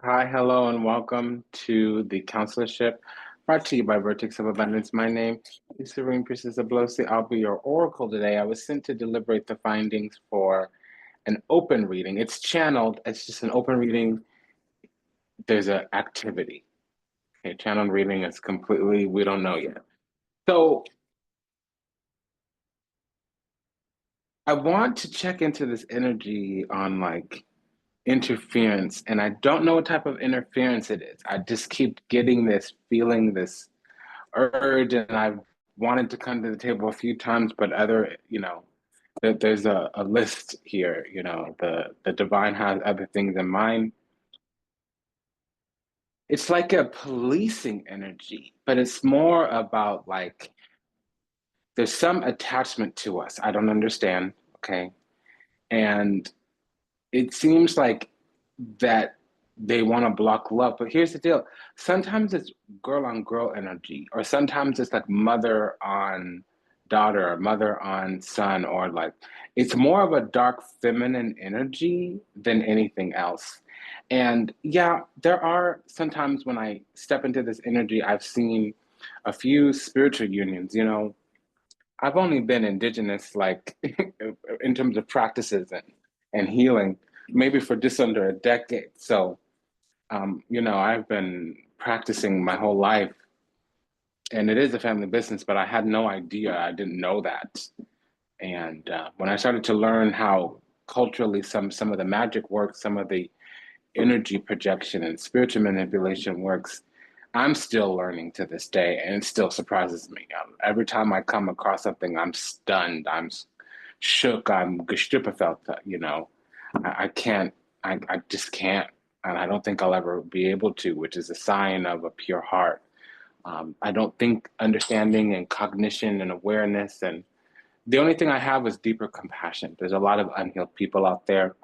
Hi, hello, and welcome to the Consularship, brought to you by Vertex of Abundance. My name is Serene Priestess Abossi. I'll be your oracle today. I was sent to deliberate the findings for an open reading. It's channeled, it's just an open reading. There's an activity. Okay, channeled reading is completely, we don't know yet. So I want to check into this energy on like interference, and I don't know what type of interference it is. I just keep getting this feeling, this urge, and I've wanted to come to the table a few times, but there's a list here. The divine has other things in mind. It's like a policing energy, but it's more about like there's some attachment to us. I don't understand. Okay. And it seems like that they want to block love. But here's the deal. Sometimes it's girl on girl energy, or sometimes it's like mother on daughter, or mother on son, or like it's more of a dark feminine energy than anything else. And yeah, there are sometimes when I step into this energy, I've seen a few spiritual unions. I've only been indigenous, like in terms of practices and healing, maybe for just under a decade. So, I've been practicing my whole life, and it is a family business, but I had no idea. I didn't know that. And when I started to learn how culturally some of the magic works, some of the energy projection and spiritual manipulation works, I'm still learning to this day, and it still surprises me. Every time I come across something, I'm stunned, I'm shook, I'm gestupefelt. I can't, I just can't, and I don't think I'll ever be able to, which is a sign of a pure heart. I don't think understanding and cognition and awareness, and the only thing I have is deeper compassion. There's a lot of unhealed people out there.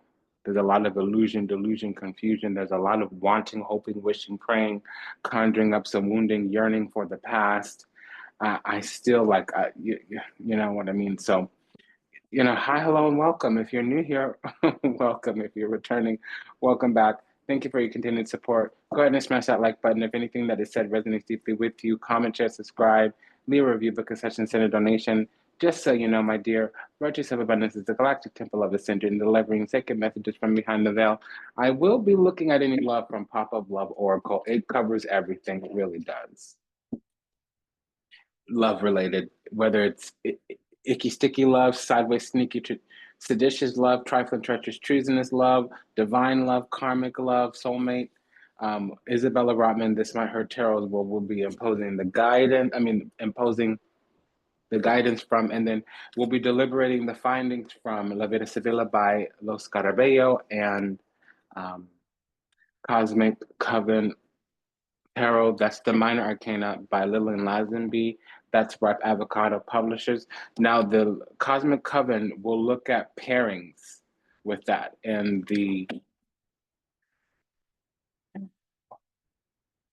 There's a lot of illusion, delusion, confusion. There's a lot of wanting, hoping, wishing, praying, conjuring up some wounding, yearning for the past. I still like, you know what I mean? So, hi, hello, and welcome. If you're new here, welcome. If you're returning, welcome back. Thank you for your continued support. Go ahead and smash that like button. If anything that is said resonates deeply with you, comment, share, subscribe, leave a review, book a session, send a donation. Just so you know, my dear, Virtues of Abundance is the galactic temple of ascension, delivering sacred messages from behind the veil. I will be looking at any love from Pop-Up Love Oracle. It covers everything. It really does. Love related, whether it's icky sticky love, sideways sneaky seditious love, trifling treacherous treasonous love, divine love, karmic love, soulmate. Isabella Rotman, This Might Hurt Tarot will be imposing the guidance from, and then we'll be deliberating the findings from La Vida Sevilla by Los Carabello and um, Cosmic Coven Tarot. That's the Minor Arcana by Lillian Lazenby. That's Ripe Avocado Publishers. Now, the Cosmic Coven will look at pairings with that, and the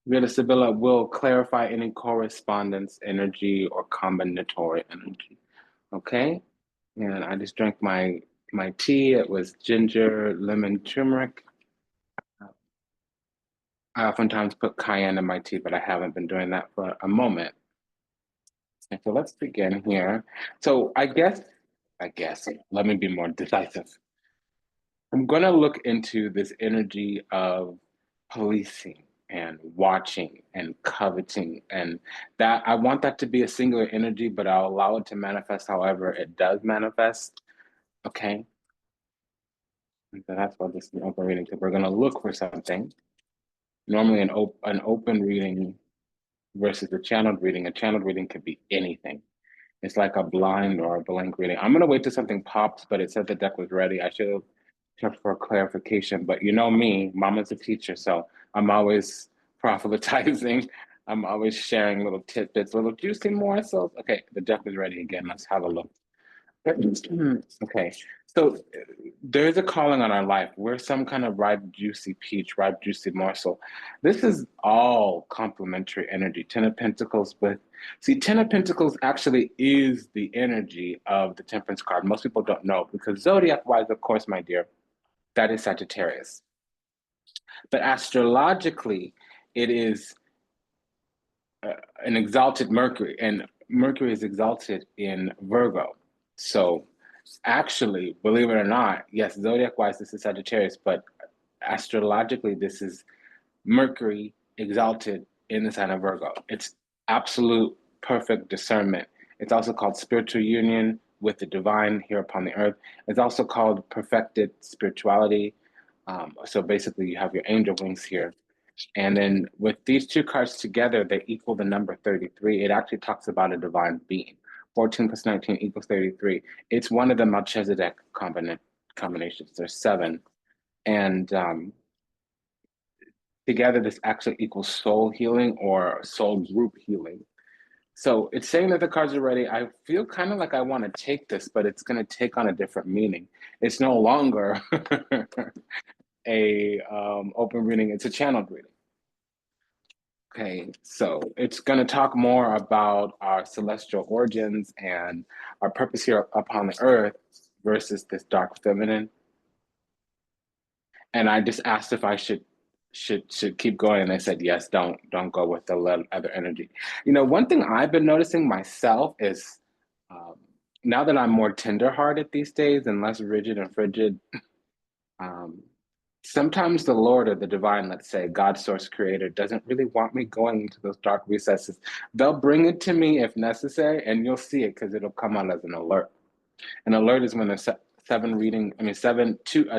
Vita Sibilla will clarify any correspondence energy or combinatory energy. Okay? And I just drank my tea. It was ginger, lemon, turmeric. I oftentimes put cayenne in my tea, but I haven't been doing that for a moment. And so let's begin here. So I guess, let me be more decisive. I'm going to look into this energy of policing and watching and coveting, and that I want that to be a singular energy, but I'll allow it to manifest however it does manifest. Okay. And so that's what this is an open reading. So we're going to look for something. Normally, an open reading versus a channeled reading could be anything. It's like a blind or a blank reading. I'm gonna wait till something pops, but it said the deck was ready. I should have checked for clarification, but you know me, mama's a teacher, so I'm always proselytizing. I'm always sharing little tidbits, little juicy morsels. Okay, the deck is ready again. Let's have a look. Okay, so there's a calling on our life. We're some kind of ripe, juicy peach, ripe, juicy morsel. This is all complementary energy. Ten of Pentacles Ten of Pentacles actually is the energy of the Temperance card. Most people don't know because zodiac wise, of course, my dear, that is Sagittarius. But astrologically, it is an exalted Mercury, and Mercury is exalted in Virgo. So actually, believe it or not, yes, zodiac wise, this is Sagittarius, but astrologically, this is Mercury exalted in the sign of Virgo. It's absolute perfect discernment. It's also called spiritual union with the divine here upon the earth. It's also called perfected spirituality. So basically, you have your angel wings here. And then with these two cards together, they equal the number 33. It actually talks about a divine being. 14 plus 19 equals 33. It's one of the Melchizedek combinations. There's seven. And together, this actually equals soul healing or soul group healing. So it's saying that the cards are ready. I feel kind of like I want to take this, but it's going to take on a different meaning. It's no longer a open reading. It's a channeled reading. Okay, so it's going to talk more about our celestial origins and our purpose here upon the earth versus this dark feminine. And I just asked if I should keep going, and they said yes. Don't go with the other energy. You know, one thing I've been noticing myself is now that I'm more tenderhearted these days and less rigid and frigid. Sometimes the Lord or the divine, let's say God, source, creator, doesn't really want me going into those dark recesses. They'll bring it to me if necessary, and you'll see it because it'll come out as an alert. An alert is when there's a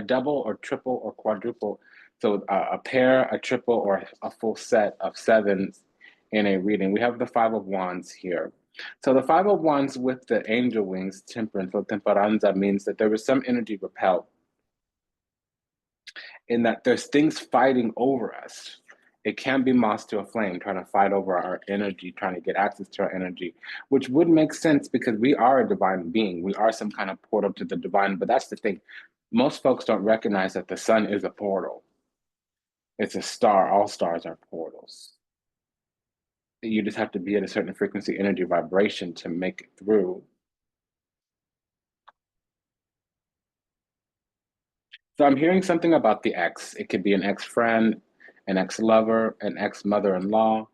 double or triple or quadruple. So a pair, a triple, or a full set of sevens in a reading. We have the Five of Wands here. So the Five of Wands with the angel wings, temperance or temperanza, means that there was some energy repelled, in that there's things fighting over us. It can be moths to a flame, trying to fight over our energy, trying to get access to our energy, which would make sense because we are a divine being. We are some kind of portal to the divine. But that's the thing. Most folks don't recognize that the sun is a portal. It's a star. All stars are portals. You just have to be at a certain frequency, energy, vibration to make it through. So I'm hearing something about the ex. It could be an ex-friend, an ex-lover, an ex-mother-in-law,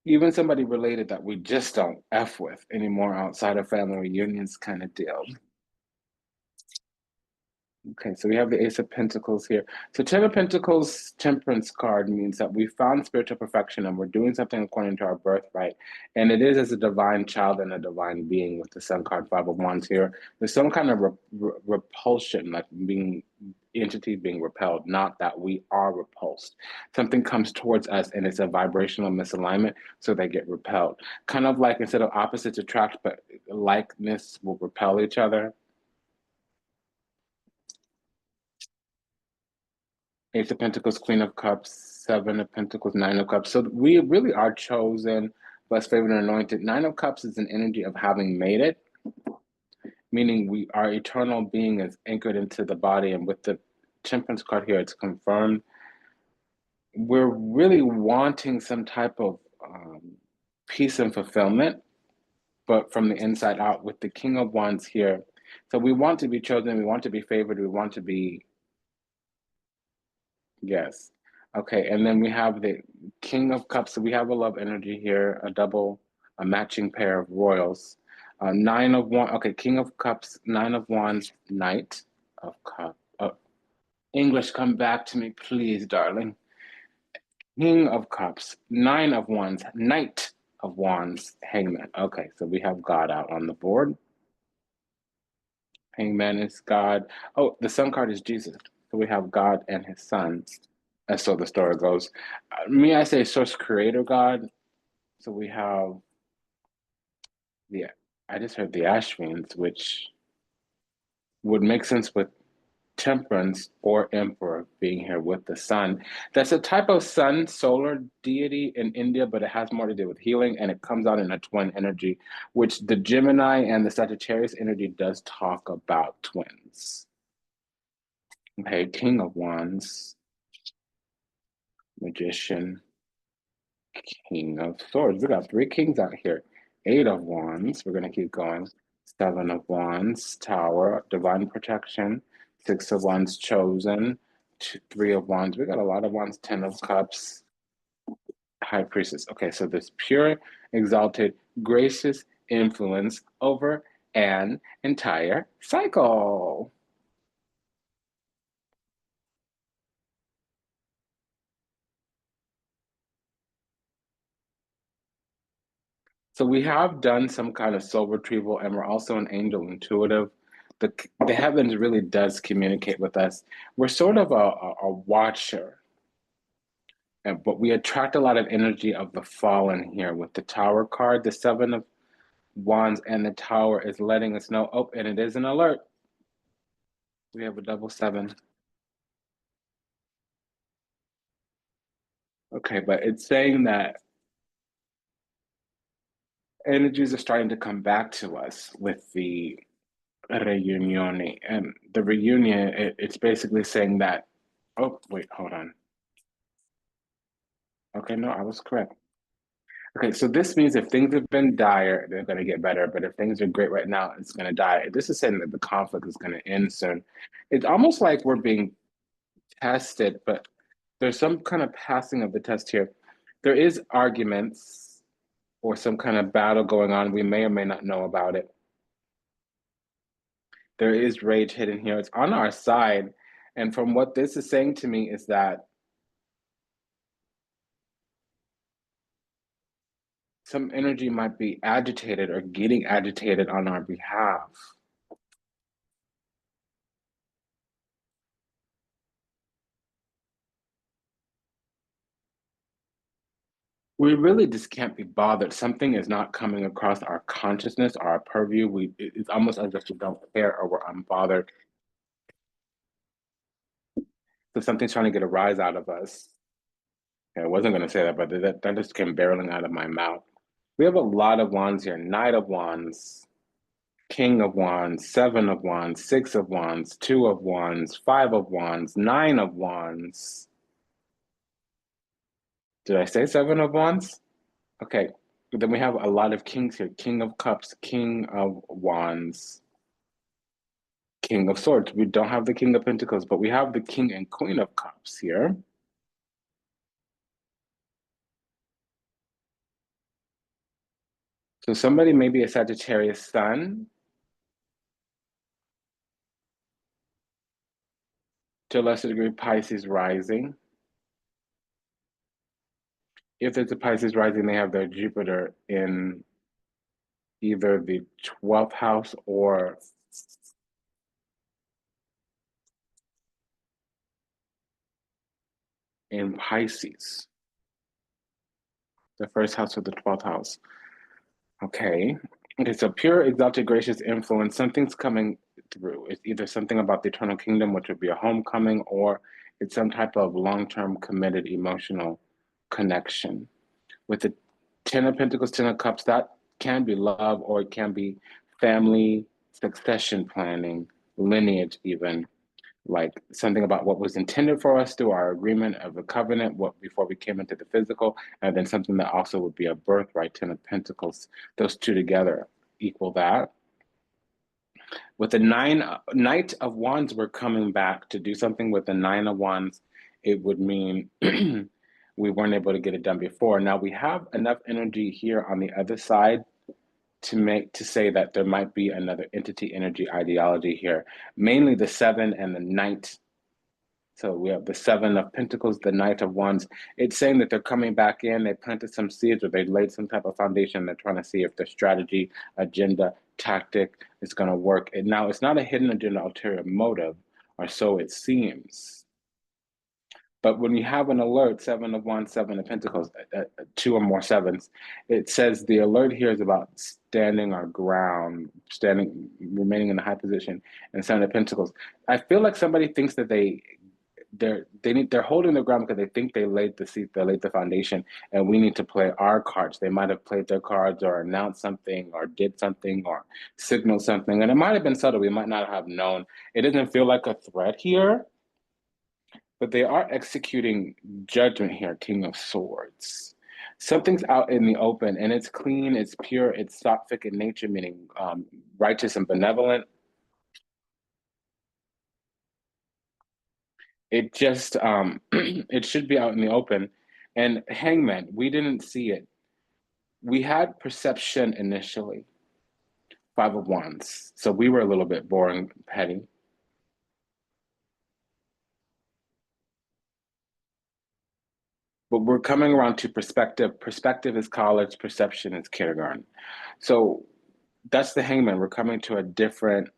even somebody related that we just don't F with anymore outside of family reunions kind of deal. Okay, so we have the Ace of Pentacles here. So Ten of Pentacles Temperance card means that we found spiritual perfection and we're doing something according to our birthright. And it is as a divine child and a divine being with the Sun card, Five of Wands here. There's some kind of repulsion, like entities being repelled, not that we are repulsed. Something comes towards us and it's a vibrational misalignment, so they get repelled. Kind of like instead of opposites attract, but likeness will repel each other. Ace of Pentacles, Queen of Cups, Seven of Pentacles, Nine of Cups. So we really are chosen, blessed, favored, and anointed. Nine of Cups is an energy of having made it, meaning our eternal being is anchored into the body. And with the Temperance card here, it's confirmed. We're really wanting some type of peace and fulfillment, but from the inside out with the King of Wands here. So we want to be chosen, we want to be favored, we want to be. Yes. Okay, and then we have the King of Cups. So we have a love energy here, a matching pair of royals. Nine of Wands. Okay, King of Cups, Nine of Wands, Knight of Cups. English, come back to me, please, darling. King of Cups, Nine of Wands, Knight of Wands, Hangman. Okay, so we have God out on the board. Hangman is God. Oh, the Sun card is Jesus. So we have God and his son. And so the story goes. Me, I say source creator God. So we have I just heard the Ashwins, which would make sense with Temperance or Emperor being here with the sun. That's a type of sun solar deity in India, but it has more to do with healing, and it comes out in a twin energy, which the Gemini and the Sagittarius energy does talk about twins. Okay, King of Wands, Magician, King of Swords. We got three kings out here. Eight of Wands. We're going to keep going. Seven of Wands, Tower, Divine Protection. Six of Wands, Chosen. Three of Wands. We got a lot of Wands. 10 of Cups. High Priestess. Okay, so this pure, exalted, gracious influence over an entire cycle. So we have done some kind of soul retrieval, and we're also an angel intuitive. The heavens really does communicate with us. We're sort of a watcher, but we attract a lot of energy of the fallen here with the Tower card. The Seven of Wands and the Tower is letting us know, oh, and it is an alert. We have a double seven. Okay, but it's saying that energies are starting to come back to us with the reunione. And the reunion, it's basically saying that, oh, wait, hold on. Okay, no, I was correct. Okay, so this means if things have been dire, they're going to get better. But if things are great right now, it's going to die. This is saying that the conflict is going to end soon. It's almost like we're being tested, but there's some kind of passing of the test here. There is arguments or some kind of battle going on. We may or may not know about it. There is rage hidden here. It's on our side. And from what this is saying to me is that some energy might be agitated or getting agitated on our behalf. We really just can't be bothered. Something is not coming across our consciousness or our purview. It's almost as if we don't care or we're unbothered. So something's trying to get a rise out of us. I wasn't going to say that, but that just came barreling out of my mouth. We have a lot of wands here. Knight of Wands, King of Wands, Seven of Wands, Six of Wands, Two of Wands, Five of Wands, Nine of Wands. Did I say Seven of Wands? Okay. Then we have a lot of kings here. King of Cups, King of Wands, King of Swords. We don't have the King of Pentacles, but we have the King and Queen of Cups here. So somebody may be a Sagittarius sun, to a lesser degree Pisces rising. If it's a Pisces rising, they have their Jupiter in either the 12th house or in Pisces, the first house or the 12th house. Okay. Okay, so pure, exalted, gracious influence, something's coming through. It's either something about the eternal kingdom, which would be a homecoming, or it's some type of long-term committed emotional connection. With the Ten of Pentacles, Ten of Cups, that can be love or it can be family, succession planning, lineage even, like something about what was intended for us through our agreement of the covenant, what before we came into the physical, and then something that also would be a birthright, Ten of Pentacles. Those two together equal that. With the Knight of Wands, we're coming back to do something with the Nine of Wands. It would mean we weren't able to get it done before. Now we have enough energy here on the other side to say that there might be another entity energy ideology here, mainly the Seven and the Knight. So we have the Seven of Pentacles, the Knight of Wands. It's saying that they're coming back in, they planted some seeds or they laid some type of foundation. They're trying to see if their strategy, agenda, tactic is going to work. And now it's not a hidden agenda, ulterior motive, or so it seems. But when you have an alert, Seven of Wands, Seven of Pentacles, two or more sevens, it says the alert here is about standing our ground, remaining in a high position. And Seven of Pentacles, I feel like somebody thinks that they're holding their ground because they think they laid the seed, they laid the foundation, and we need to play our cards. They might have played their cards or announced something or did something or signaled something, and it might have been subtle. We might not have known. It doesn't feel like a threat here, but they are executing judgment here, King of Swords. Something's out in the open, and it's clean, it's pure, it's sattvic in nature, meaning righteous and benevolent. It just it should be out in the open. And Hangman, we didn't see it. We had perception initially, Five of Wands. So we were a little bit boring, petty. But we're coming around to perspective. Perspective is college, perception is kindergarten. So that's the Hangman. We're coming to a different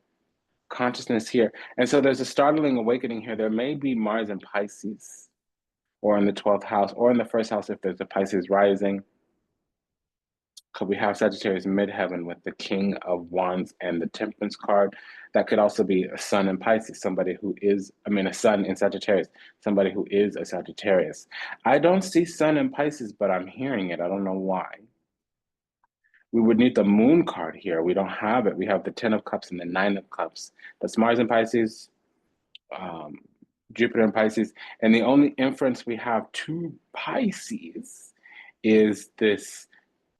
consciousness here. And so there's a startling awakening here. There may be Mars and Pisces, or in the 12th house, or in the first house if there's a Pisces rising. Because we have Sagittarius midheaven with the King of Wands and the Temperance card. That could also be a Sun in Pisces, somebody who is, I mean, a Sun in Sagittarius, somebody who is a Sagittarius. I don't see Sun in Pisces, but I'm hearing it. I don't know why. We would need the Moon card here. We don't have it. We have the Ten of Cups and the Nine of Cups. That's Mars in Pisces, um, Jupiter in Pisces. And the only inference we have to Pisces is this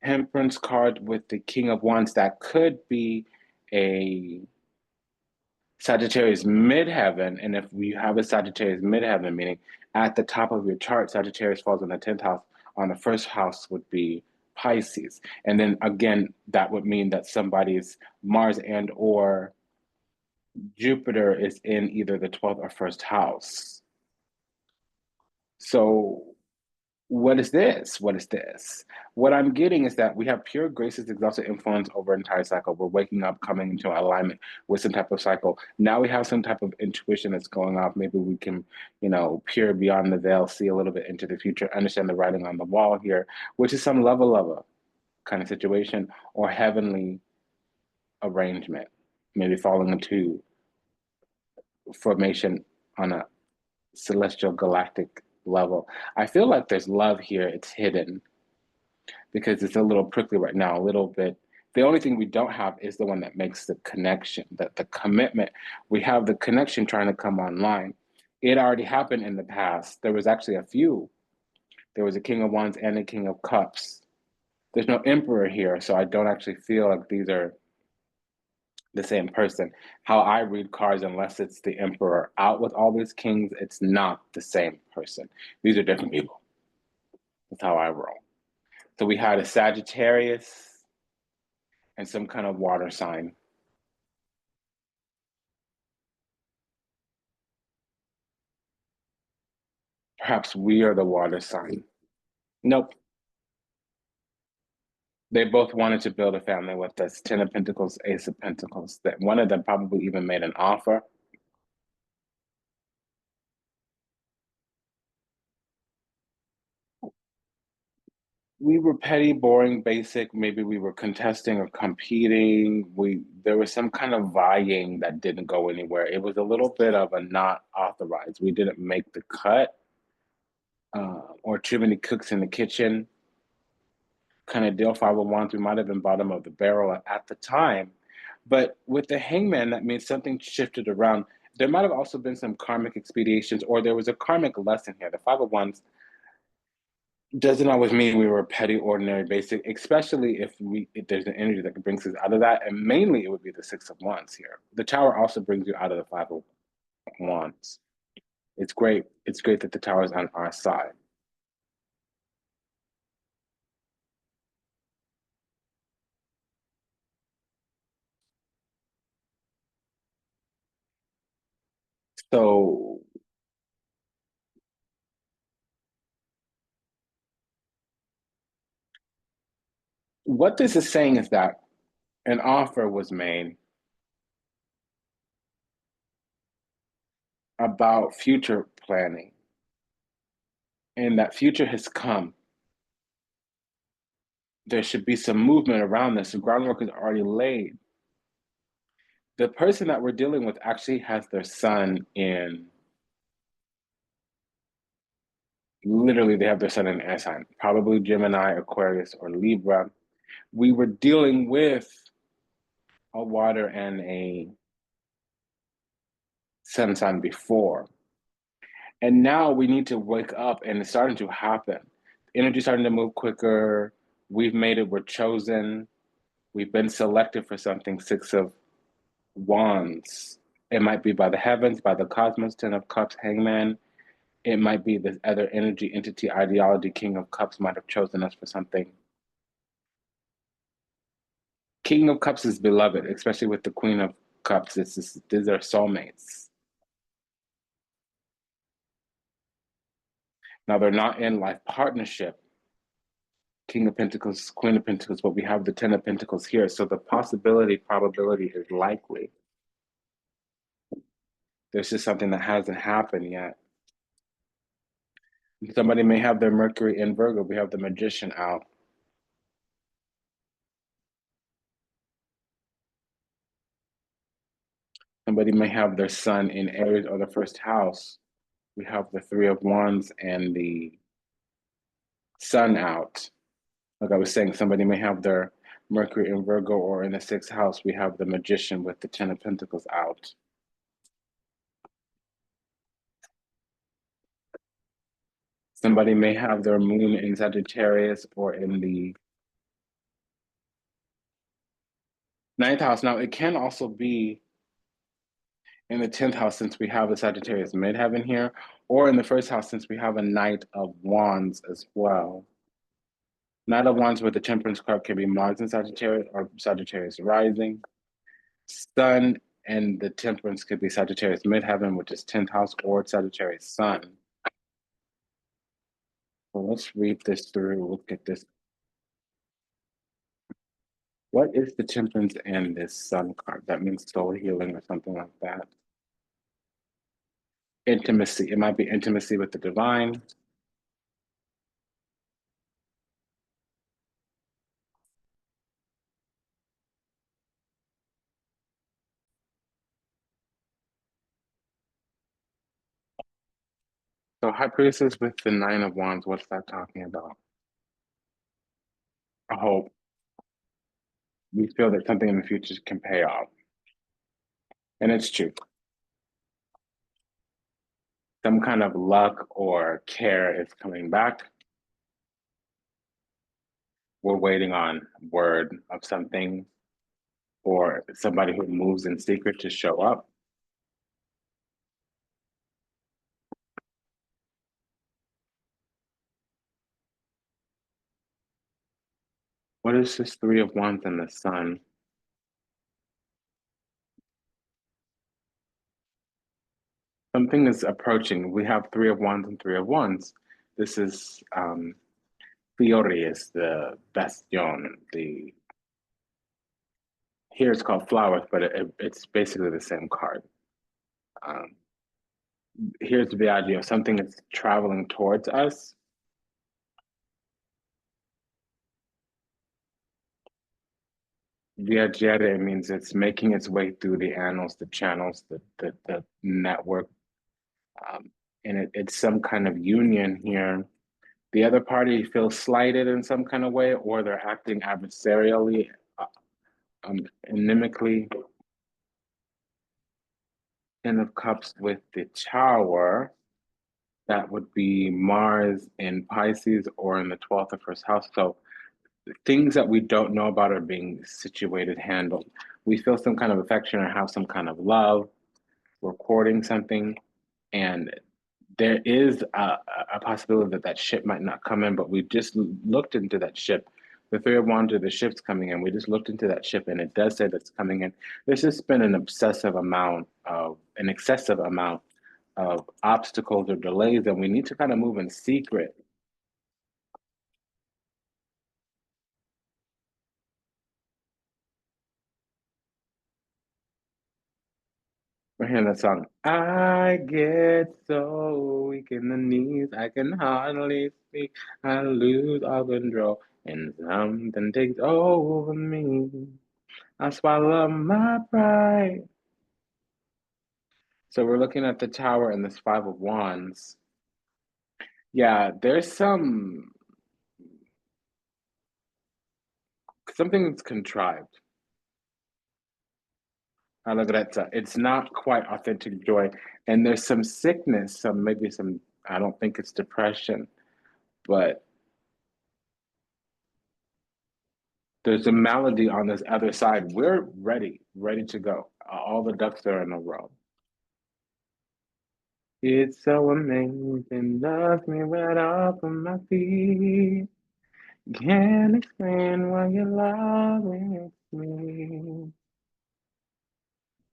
Temperance card with the King of Wands. That could be a Sagittarius midheaven. And if we have a Sagittarius midheaven, meaning at the top of your chart, Sagittarius falls in the 10th house, on the first house would be Pisces. And then again, that would mean that somebody's Mars and or Jupiter is in either the 12th or first house. So what is this? What is this? What I'm getting is that we have pure graces, exalted influence over an entire cycle. We're waking up, coming into alignment with some type of cycle. Now we have some type of intuition that's going off. Maybe we can, peer beyond the veil, see a little bit into the future, understand the writing on the wall here, which is some level of a kind of situation or heavenly arrangement, maybe falling into formation on a celestial galactic level. I feel like there's love here. It's hidden because it's a little prickly right now, a little bit. The only thing we don't have is the one that makes the connection, that the commitment. We have the connection trying to come online. It already happened in the past. There was actually a few. There was a King of Wands and a King of Cups. There's no Emperor here, so I don't actually feel like these are the same person. How I read cards, unless it's the Emperor out with all these kings, it's not the same person. These are different people. That's how I roll. So we had a Sagittarius and some kind of water sign. Perhaps we are the water sign. Nope. They both wanted to build a family with us. Ten of Pentacles, Ace of Pentacles. That one of them probably even made an offer. We were petty, boring, basic. Maybe we were contesting or competing. There was some kind of vying that didn't go anywhere. It was a little bit of a not authorized. We didn't make the cut, or too many cooks in the kitchen kind of deal. 501s, we might have been bottom of the barrel at the time. But with the Hangman, that means something shifted around. There might have also been some karmic expeditions, or there was a karmic lesson here. The 501s doesn't always mean we were petty, ordinary, basic, especially if there's an energy that brings us out of that. And mainly it would be the Six of Wands here. The Tower also brings you out of the Five of Wands. It's great. It's great that the Tower is on our side. So what this is saying is that an offer was made about future planning, and that future has come. There should be some movement around this. The groundwork is already laid. The person that we're dealing with actually has their sun in, literally, they have their sun in air sign, probably Gemini, Aquarius, or Libra. We were dealing with a water and a sun sign before. And now we need to wake up, and it's starting to happen. Energy starting to move quicker. We've made it, we're chosen. We've been selected for something. Six of Wands. It might be by the heavens, by the cosmos, Ten of Cups, Hangman. it might be this other energy, entity, ideology. King of Cups might have chosen us for something. King of Cups is beloved, especially with the Queen of Cups. These are soulmates. Now, they're not in life partnership, King of Pentacles, Queen of Pentacles, but we have the Ten of Pentacles here. So the probability is likely. There's just something that hasn't happened yet. Somebody may have their Mercury in Virgo. We have the Magician out. Somebody may have their Sun in Aries or the first house. We have the Three of Wands and the Sun out. Like I was saying, somebody may have their Mercury in Virgo or in the sixth house. We have the Magician with the Ten of Pentacles out. Somebody may have their moon in Sagittarius or in the ninth house. Now, it can also be in the 10th house since we have a Sagittarius midheaven here, or in the first house since we have a Knight of Wands as well. Knight of Wands with the Temperance card can be Mars in Sagittarius or Sagittarius rising. Sun and the Temperance could be Sagittarius midheaven, which is 10th house, or Sagittarius sun. Well, let's read this through. Look at this. What is the Temperance and this Sun card? That means soul healing or something like that. Intimacy. It might be intimacy with the divine. So High Priestess with the Nine of Wands, what's that talking about? A hope. We feel that something in the future can pay off. And it's true. Some kind of luck or care is coming back. We're waiting on word of something or somebody who moves in secret to show up. What is this Three of Wands and the Sun? Something is approaching. We have Three of Wands and Three of Wands. This is Fiorius, the Bastion. Here it's called Flowers, but it's basically the same card. Here's the idea of something that's traveling towards us. Viagere means it's making its way through the annals, the channels, the network. And it's some kind of union here. The other party feels slighted in some kind of way, or they're acting adversarially, inimically. Ten of Cups with the Tower. That would be Mars in Pisces or in the 12th or first house. So things that we don't know about are being situated, handled. We feel some kind of affection or have some kind of love. We're courting something, and there is a possibility that that ship might not come in, but we've just looked into that ship. The Three of Wands, the ship's coming in. We just looked into that ship, and it does say that's coming in. There's just been an excessive amount of obstacles or delays, and we need to kind of move in secret. We're hearing that song. I get so weak in the knees, I can hardly speak. I lose all control, and something takes over me. I swallow my pride. So we're looking at the Tower and this Five of Wands. Yeah, there's something that's contrived. Allegrezza. It's not quite authentic joy. And there's some sickness, maybe some, I don't think it's depression, but there's a malady on this other side. We're ready to go. All the ducks are in a row. It's so amazing, knocks me right off of my feet. Can't explain why your love makes me.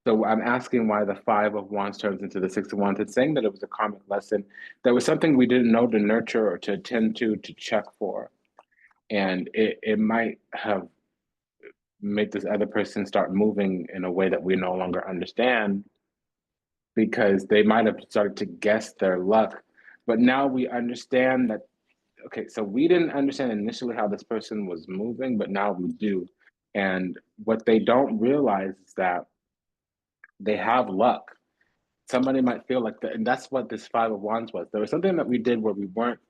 So I'm asking why the Five of Wands turns into the Six of Wands. It's saying that it was a karmic lesson. There was something we didn't know to nurture or to attend to check for. And it might have made this other person start moving in a way that we no longer understand because they might have started to guess their luck. But now we understand that, okay, so we didn't understand initially how this person was moving, but now we do. And what they don't realize is that they have luck. Somebody might feel like that, and that's what this Five of Wands was. There was something that we did where we weren't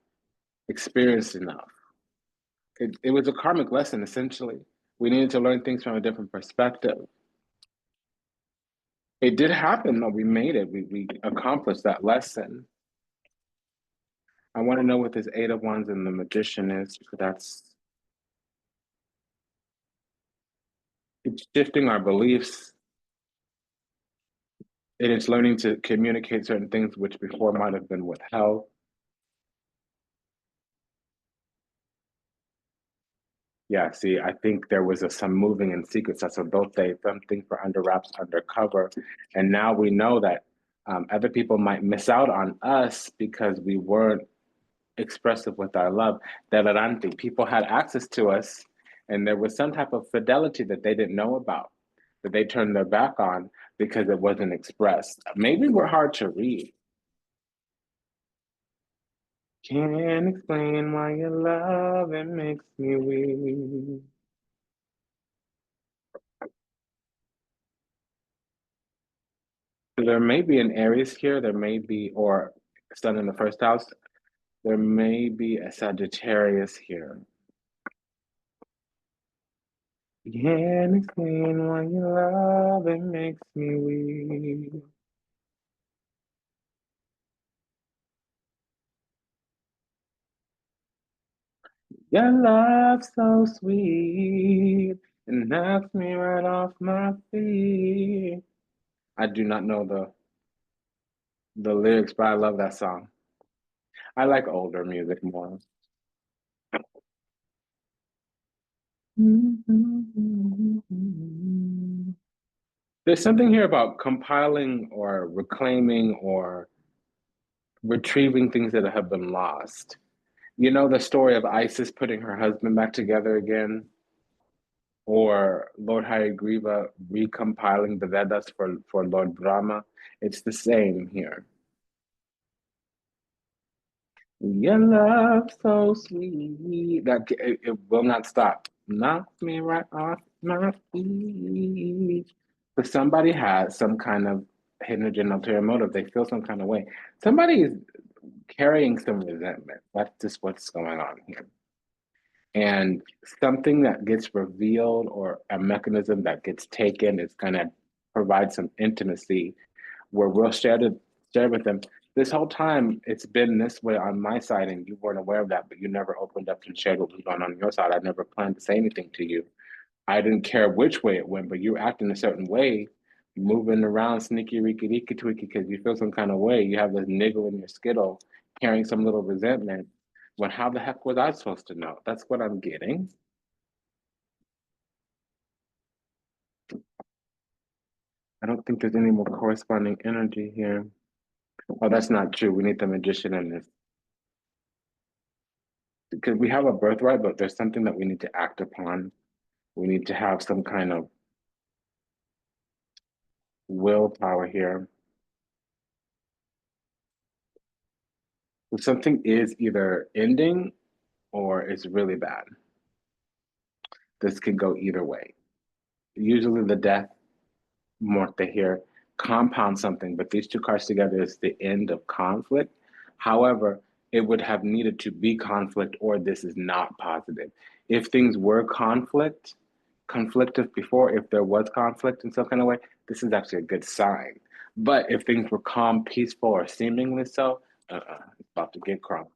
experienced enough. It was a karmic lesson, essentially. We needed to learn things from a different perspective. It did happen, though. We made it. We accomplished that lesson. I want to know what this Eight of Wands and the Magician is, because it's shifting our beliefs. It is learning to communicate certain things which before might have been withheld. Yeah, see, I think there was some moving in secret. So both they some things were under wraps, undercover, and now we know that other people might miss out on us because we weren't expressive with our love. Delarante, people had access to us, and there was some type of fidelity that they didn't know about, that they turned their back on because it wasn't expressed. Maybe we're hard to read. Can't explain why your love it makes me weak. There may be an Aries here, there may be, or Sun in the first house, there may be a Sagittarius here. Can't explain why your love it makes me weak. Your love so sweet, it knocks me right off my feet. I do not know the lyrics, but I love that song. I like older music more. There's something here about compiling or reclaiming or retrieving things that have been lost. You know the story of Isis putting her husband back together again, or Lord Hayagriva recompiling the Vedas for Lord Brahma. It's the same here. Your love so sweet that it will not stop. Knock me right off my feet. But somebody has some kind of hidden agenda, ulterior motive. They feel some kind of way. Somebody is carrying some resentment. That's just what's going on here. And something that gets revealed or a mechanism that gets taken is going to provide some intimacy where we'll share with them. This whole time, it's been this way on my side, and you weren't aware of that, but you never opened up and shared what was going on your side. I never planned to say anything to you. I didn't care which way it went, but you were acting a certain way, moving around sneaky, reeky, deeky, tweaky, because you feel some kind of way. You have this niggle in your skittle, carrying some little resentment. When how the heck was I supposed to know? That's what I'm getting. I don't think there's any more corresponding energy here. Oh, that's not true. We need the magician in this. Because we have a birthright, but there's something that we need to act upon. We need to have some kind of willpower here. So something is either ending or it's really bad. This could go either way. Usually the death, muerte here, compounds something, but these two cards together is the end of conflict. However, it would have needed to be conflict or this is not positive. If things were conflictive before, if there was conflict in some kind of way, this is actually a good sign. But if things were calm, peaceful, or seemingly so, it's about to get crunk.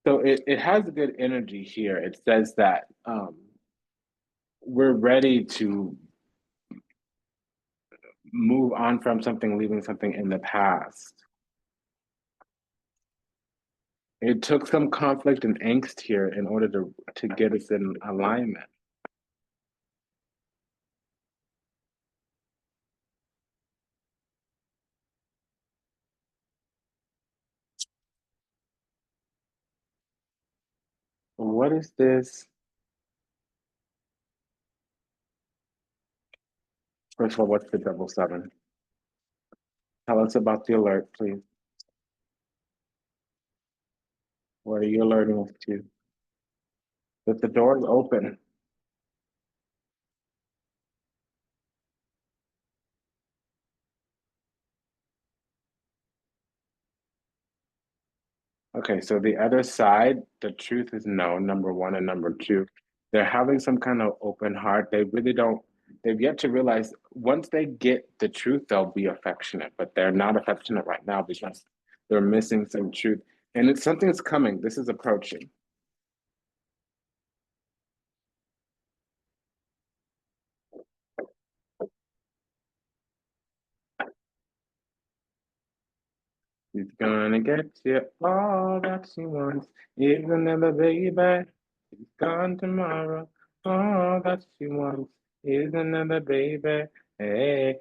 So it has good energy here. It says that we're ready to move on from something, leaving something in the past. It took some conflict and angst here in order to get us in alignment. What is this? First of all, what's the double seven? Tell us about the alert, please. What are you alerting us to? That the door is open. Okay, so the other side, the truth is no, number one, and number two, they're having some kind of open heart. They really don't, they've yet to realize once they get the truth, they'll be affectionate, but they're not affectionate right now because they're missing some truth. And it's something's coming. This is approaching. She's gonna get you all that she wants. Even another baby. She's gone tomorrow. All that she wants is another baby. Hey.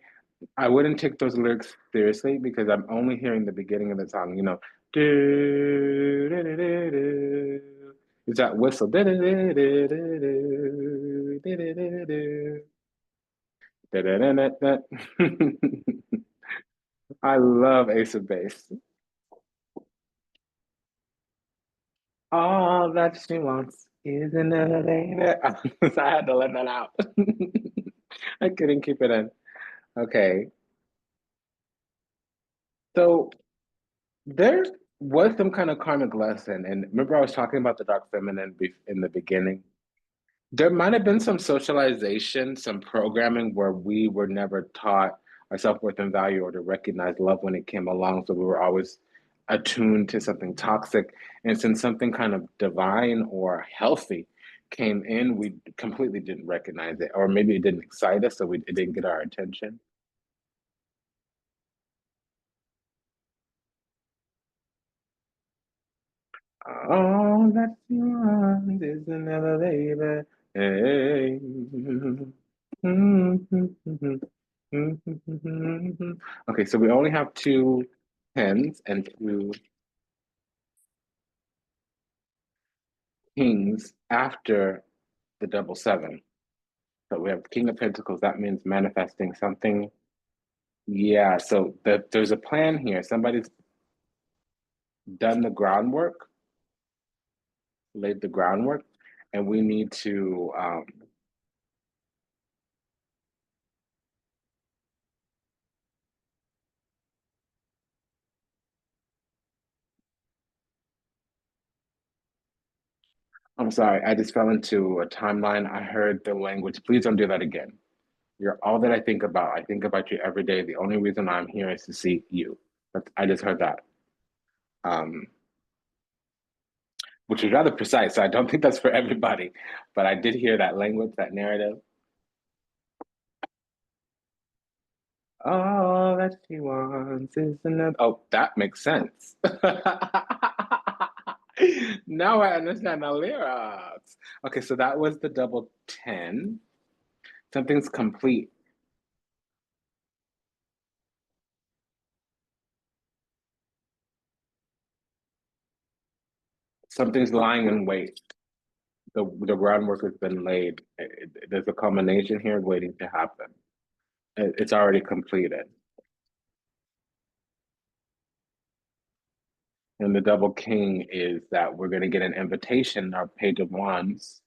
I wouldn't take those lyrics seriously because I'm only hearing the beginning of the song, you know. Do, do, do, do, do. It's that whistle. Do, do, do, do, do, do, do, do, do, do. Da, da, da, da, da. I love Ace of Base. All that she wants is another baby. I had to let that out. I couldn't keep it in. Okay. So there was some kind of karmic lesson. And remember, I was talking about the dark feminine in the beginning? There might have been some socialization, some programming where we were never taught our self-worth and value or to recognize love when it came along. So we were always attuned to something toxic. And since something kind of divine or healthy came in, we completely didn't recognize it. Or maybe it didn't excite us, so it didn't get our attention. All that you want is another baby. Hey. Okay, so we only have two tens and two kings after the double seven. So we have King of Pentacles. That means manifesting something. Yeah, so there's a plan here. Somebody's done the groundwork, laid the groundwork, and we need to I'm sorry, I just fell into a timeline. I heard the language. Please don't do that again. You're all that I think about. I think about you every day. The only reason I'm here is to see you. But I just heard that, um, which is rather precise. So I don't think that's for everybody. But I did hear that language, that narrative. All that she wants is another. Oh, that makes sense. Now I understand the lyrics. Okay, so that was the double 10. Something's complete. Something's lying in wait. The groundwork has been laid. There's a culmination here waiting to happen. It's already completed. And the double king is that we're going to get an invitation, our page of wands,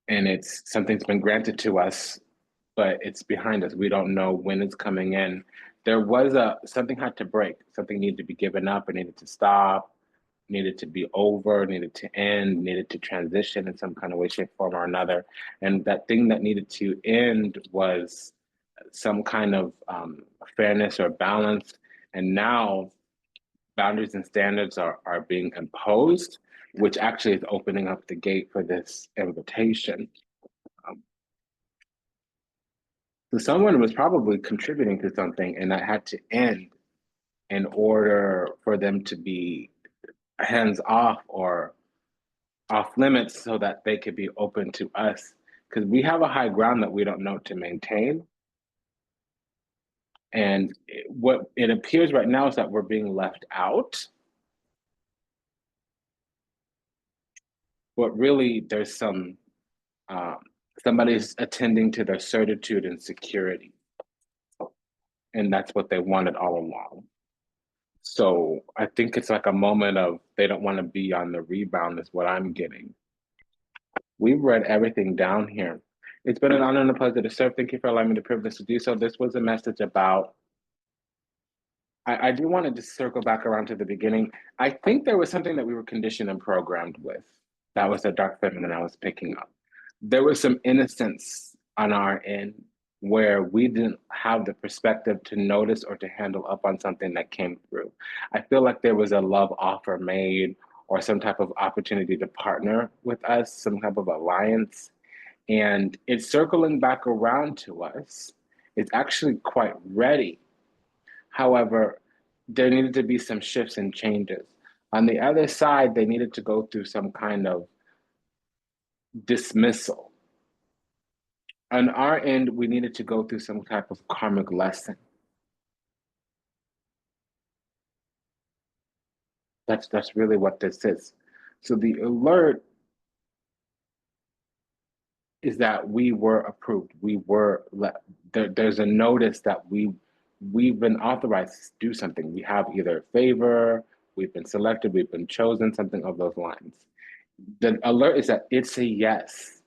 and it's something's been granted to us, but it's behind us. We don't know when it's coming in. There was something had to break. Something needed to be given up. It needed to stop. Needed to be over. Needed to end. Needed to transition in some kind of way, shape, form, or another. And that thing that needed to end was some kind of fairness or balance. And now boundaries and standards are being imposed, which actually is opening up the gate for this invitation. Um, So someone was probably contributing to something and that had to end in order for them to be hands off or off limits so that they could be open to us. Because we have a high ground that we don't know to maintain. And what it appears right now is that we're being left out. But really, there's um, somebody's attending to their certitude and security. And that's what they wanted all along. So I think it's like a moment of they don't want to be on the rebound, is what I'm getting. We've read everything down here. It's been an honor and a pleasure to serve. Thank you for allowing me the privilege to do so. This was a message about, I do want to just circle back around to the beginning. I think there was something that we were conditioned and programmed with. That was the dark feminine I was picking up. There was some innocence on our end where we didn't have the perspective to notice or to handle up on something that came through. I feel like there was a love offer made or some type of opportunity to partner with us, some type of alliance, and it's circling back around to us. It's actually quite ready. However, there needed to be some shifts and changes. On the other side, they needed to go through some kind of dismissal. On our end, we needed to go through some type of karmic lesson. That's really what this is. So the alert is that we were approved. There's a notice that we've been authorized to do something. We have either favor, we've been selected, we've been chosen, something of those lines. The alert is that it's a yes.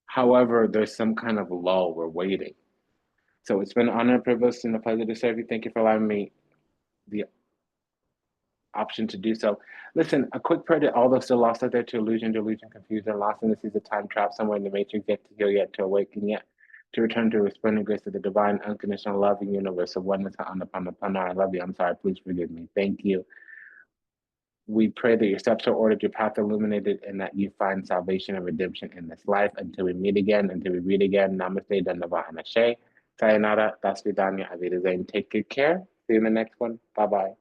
However, there's some kind of lull. We're waiting. So it's been an honor, a privilege, and a pleasure to serve you. Thank you for allowing me the option to do so. Listen, a quick prayer to all those still lost out there to illusion, delusion, confusion, lost in the seas of time, trapped somewhere in the matrix, yet to heal, yet to awaken, yet to return to the resplendent grace of the divine, unconditional love and universe of oneness. I love you. I'm sorry. Please forgive me. Thank you. We pray that your steps are ordered, your path illuminated, and that you find salvation and redemption in this life. Until we meet again, until we read again, namaste, dandava, and ashe. Sayonara, das vidanya, auf Wiedersehen. Take good care. See you in the next one. Bye-bye.